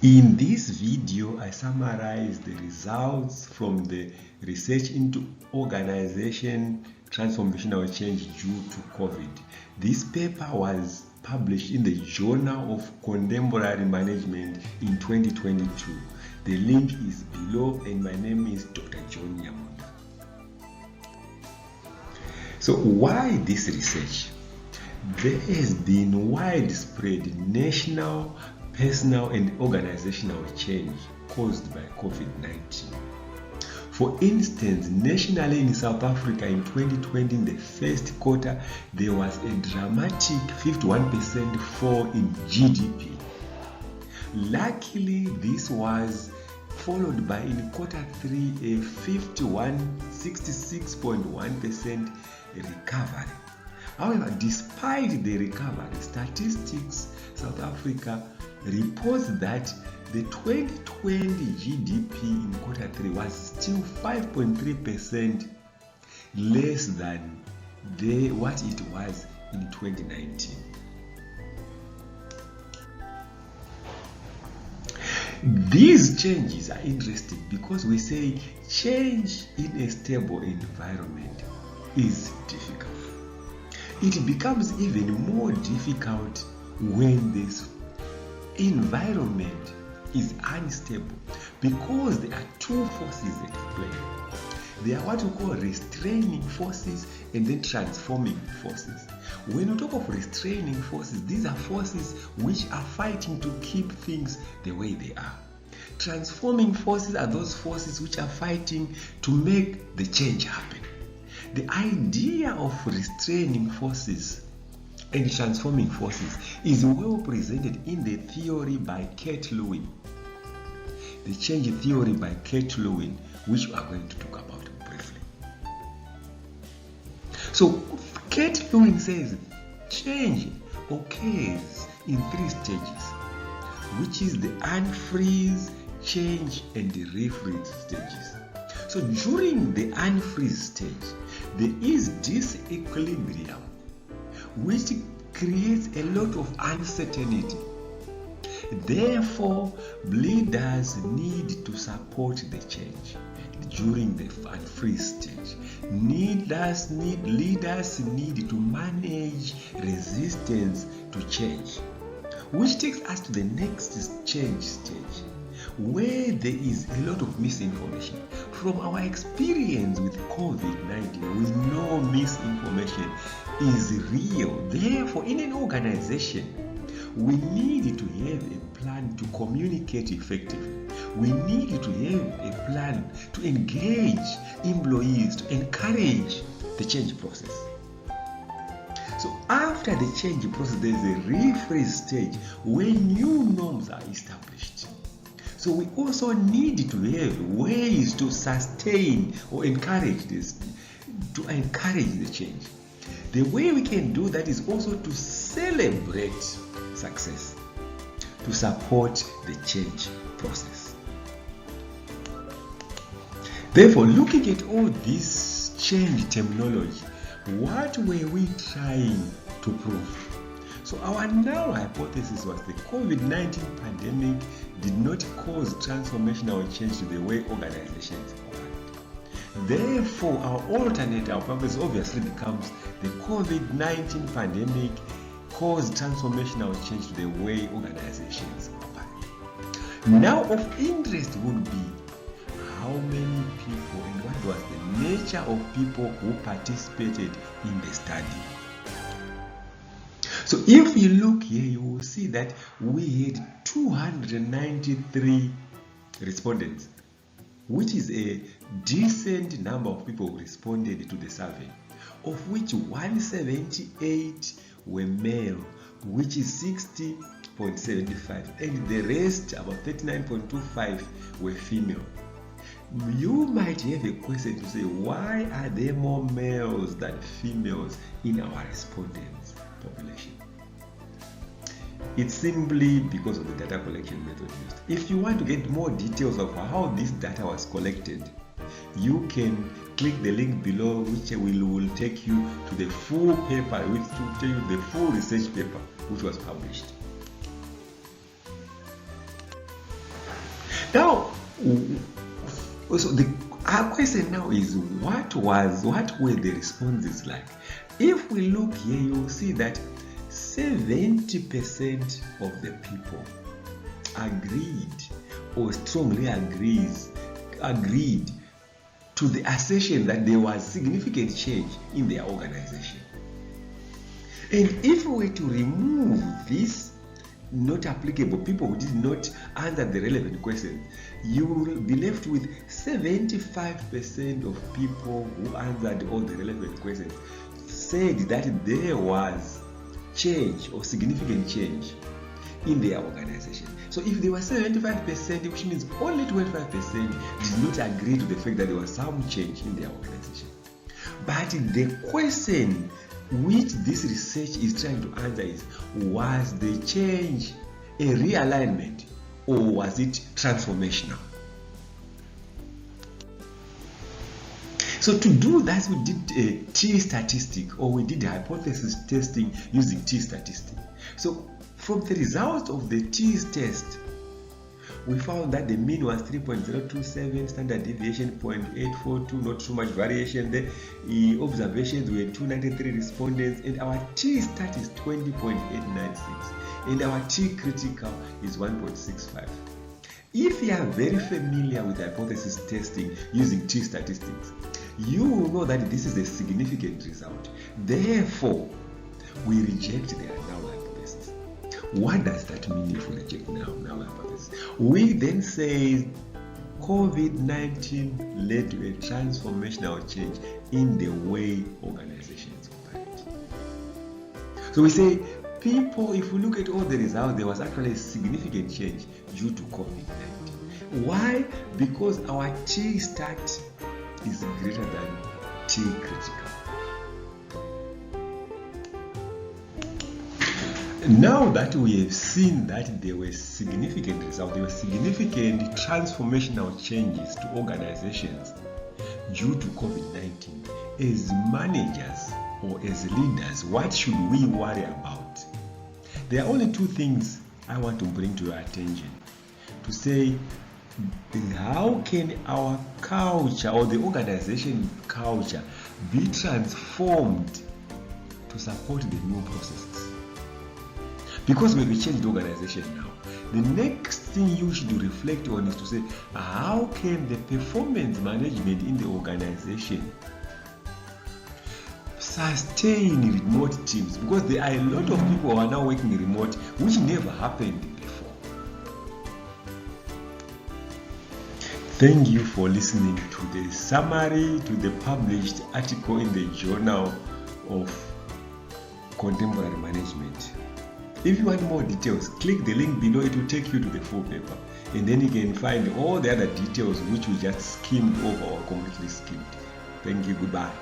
In this video, I summarize the results from the research into organization transformational change due to COVID. This paper was published in the Journal of Contemporary Management in 2022. The link is below, and my name is Dr. John Yamonda. So why this research? There has been widespread national, personal and organizational change caused by COVID-19. For instance, nationally in South Africa in 2020, in the first quarter, there was a dramatic 51% fall in GDP. Luckily, this was followed by in quarter 3 a 66.1% recovery. However, despite the recovery, statistics South Africa reports that the 2020 GDP in quarter 3 was still 5.3% less than what it was in 2019. These changes are interesting because we say change in a stable environment is difficult. It becomes even more difficult when this environment is unstable because there are two forces at play. They are what we call restraining forces and then transforming forces. When we talk of restraining forces, these are forces which are fighting to keep things the way they are. Transforming forces are those forces which are fighting to make the change happen. The idea of restraining forces and transforming forces is well presented in the theory by Kurt Lewin, the change theory by Kurt Lewin, which we are going to talk about briefly. So Kurt Lewin says change occurs in 3 stages, which is the unfreeze, change, and the refreeze stages. So during the unfreeze stage, there is disequilibrium, which creates a lot of uncertainty. Therefore, leaders need to support the change during the unfreeze stage. Leaders need to manage resistance to change, which takes us to the next change stage, where there is a lot of misinformation. From our experience with COVID-19, we know misinformation is real. Therefore, in an organization, we need to have a plan to communicate effectively. We need to have a plan to engage employees, to encourage the change process. So after the change process, there is a refreeze stage where new norms are established. So we also need to have ways to sustain or encourage this, to encourage the change. The way we can do that is also to celebrate success, to support the change process. Therefore, looking at all this change terminology, what were we trying to prove? So our null hypothesis was the COVID-19 pandemic did not cause transformational change to the way organizations operate. Therefore, our purpose obviously becomes the COVID-19 pandemic caused transformational change to the way organizations operate. Now of interest would be how many people and what was the nature of people who participated in the study. So if you look here, you will see that we had 293 respondents, which is a decent number of people who responded to the survey, of which 178 were male, which is 60.75, and the rest, about 39.25, were female. You might have a question to say, why are there more males than females in our respondents population? It's simply because of the data collection method used. If you want to get more details of how this data was collected, you can click the link below, which will take you to the full paper, which will tell you the full research paper which was published. Now, so our question now is, what were the responses like? If we look here, you'll see that 70% of the people agreed or strongly agreed to the assertion that there was significant change in their organization. And if we were to remove this not applicable people who did not answer the relevant questions, you will be left with 75% of people who answered all the relevant questions said that there was change or significant change in their organization. So if there was 75%, which means only 25% did not agree to the fact that there was some change in their organization. But the question which this research is trying to answer is, was the change a realignment or was it transformational? So to do that, we did a T statistic, or we did hypothesis testing using T statistic. So from the results of the T test, we found that the mean was 3.027, standard deviation 0.842, not too much variation there. The observations were 293 respondents, and our T stat is 20.896, and our T critical is 1.65. If you are very familiar with hypothesis testing using T statistics, you will know that this is a significant result. Therefore, we reject the null hypothesis. What does that mean if we reject null hypothesis? We then say COVID-19 led to a transformational change in the way organizations operate. So we say people, if we look at all the results, there was actually a significant change due to COVID-19. Why? Because our T stat is greater than T critical. Now that we have seen that there were significant results, there were significant transformational changes to organizations due to COVID-19, as managers or as leaders, what should we worry about? There are only two things I want to bring to your attention. To say, how can our culture or the organization culture be transformed to support the new processes? Because when we change the organization now, the next thing you should reflect on is to say, how can the performance management in the organization sustain remote teams? Because there are a lot of people who are now working remote, which never happened before. Thank you for listening to the summary to the published article in the Journal of Contemporary Management. If you want more details, click the link below. It will take you to the full paper, and then you can find all the other details which we just skimmed over or completely skimmed. Thank you. Goodbye.